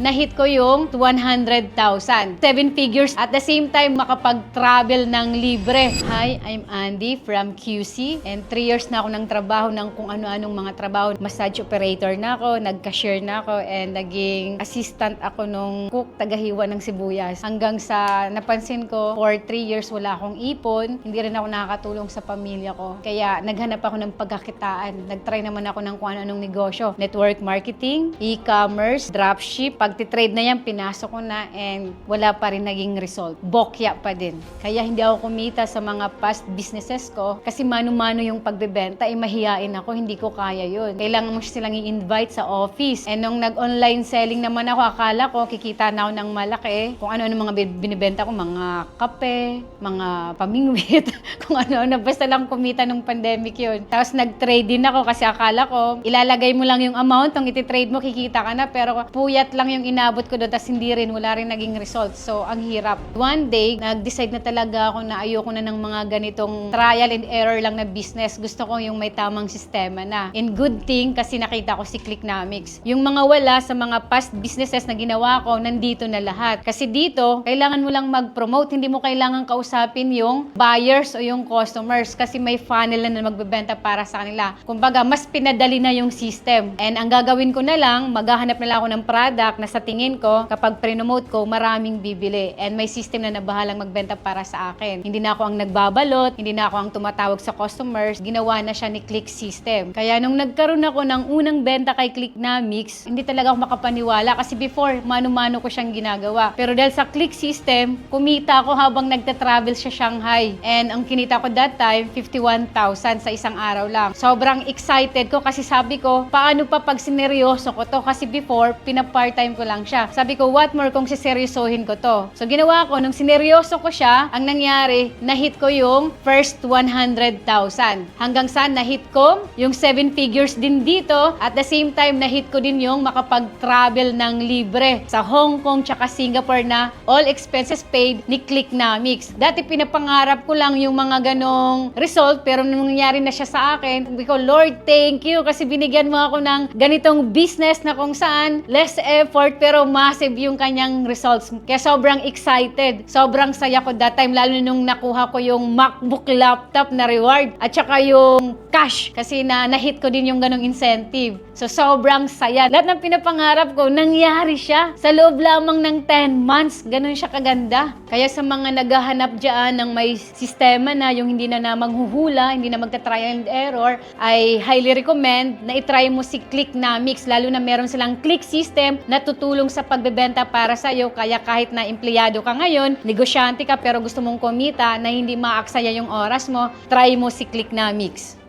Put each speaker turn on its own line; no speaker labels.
Na-hit ko yung 100,000. 7 figures. At the same time, makapag-travel ng libre. Hi, I'm Andy from QC. And 3 years na ako ng trabaho ng kung ano-anong mga trabaho. Massage operator na ako, nag-cashier na ako, and naging assistant ako nung cook, tagahiwa ng sibuyas. Hanggang sa napansin ko, for 3 years wala akong ipon. Hindi rin ako nakakatulong sa pamilya ko. Kaya naghanap ako ng pagkakitaan. Nag-try naman ako ng kung ano-anong negosyo. Network marketing, e-commerce, dropship. Pag-trade na yan, pinasok ko na and wala pa rin naging result. Bokya pa din. Kaya hindi ako kumita sa mga past businesses ko kasi mano-mano yung pagbebenta, mahihain ako, hindi ko kaya yun. Kailangan mo silang i-invite sa office. And nung nag-online selling naman ako, akala ko kikita na ako ng malaki. Kung ano-ano mga binibenta ko, mga kape, mga pamingwit, kung ano-ano. Basta lang kumita nung pandemic yun. Tapos nag-trade din ako kasi akala ko, ilalagay mo lang yung amount, nung iti-trade mo, kikita ka na. Pero puyat lang yung inabot ko doon, tapos hindi rin, wala rin naging result. So, ang hirap. One day, nag-decide na talaga ako na ayoko na ng mga ganitong trial and error lang na business. Gusto ko yung may tamang sistema na. And good thing, kasi nakita ko si Clicknomics. Yung mga wala sa mga past businesses na ginawa ko, nandito na lahat. Kasi dito, kailangan mo lang mag-promote. Hindi mo kailangan kausapin yung buyers o yung customers kasi may funnel na magbebenta para sa kanila. Kumbaga, mas pinadali na yung system. And ang gagawin ko na lang, maghahanap na lang ako ng product na sa tingin ko, kapag pre-promote ko, maraming bibili. And may system na nabahalang magbenta para sa akin. Hindi na ako ang nagbabalot, hindi na ako ang tumatawag sa customers. Ginawa na siya ni Click System. Kaya nung nagkaroon ako ng unang benta kay Clicknomics, hindi talaga ako makapaniwala kasi before, mano-mano ko siyang ginagawa. Pero dahil sa Click System, kumita ako habang nagta-travel sa Shanghai. And ang kinita ko that time, 51,000 sa isang araw lang. Sobrang excited ko kasi sabi ko, paano pa pag sineryoso ko to? Kasi before, pina-part-time ko lang siya. Sabi ko, what more kung siseryosohin ko to? So ginawa ko, nung sineryoso ko siya, ang nangyari, na-hit ko yung first 100,000. Hanggang sa na-hit ko yung 7 figures din dito. At the same time, na-hit ko din yung makapag-travel ng libre sa Hong Kong tsaka Singapore na all expenses paid ni Clicknomics. Dati pinapangarap ko lang yung mga ganong result, pero nung nangyari na siya sa akin, sabi ko, Lord, thank you kasi binigyan mo ako ng ganitong business na kung saan less effort pero massive yung kanyang results. Kaya sobrang excited. Sobrang saya ko that time, lalo nung nakuha ko yung MacBook laptop na reward at saka yung cash kasi na-hit ko din yung ganong incentive. So sobrang saya. Lahat ng pinapangarap ko, nangyari siya. Sa loob lamang ng 10 months, ganon siya kaganda. Kaya sa mga naghahanap dyan ng may sistema na yung hindi na manghuhula, hindi na magta-trial and error, I highly recommend na itry mo si Clicknomics, lalo na meron silang Click System na tutulong sa pagbebenta para sa iyo. Kaya kahit na empleyado ka ngayon, negosyante ka pero gusto mong kumita na hindi maaksaya yung oras mo, try mo si Clicknomics.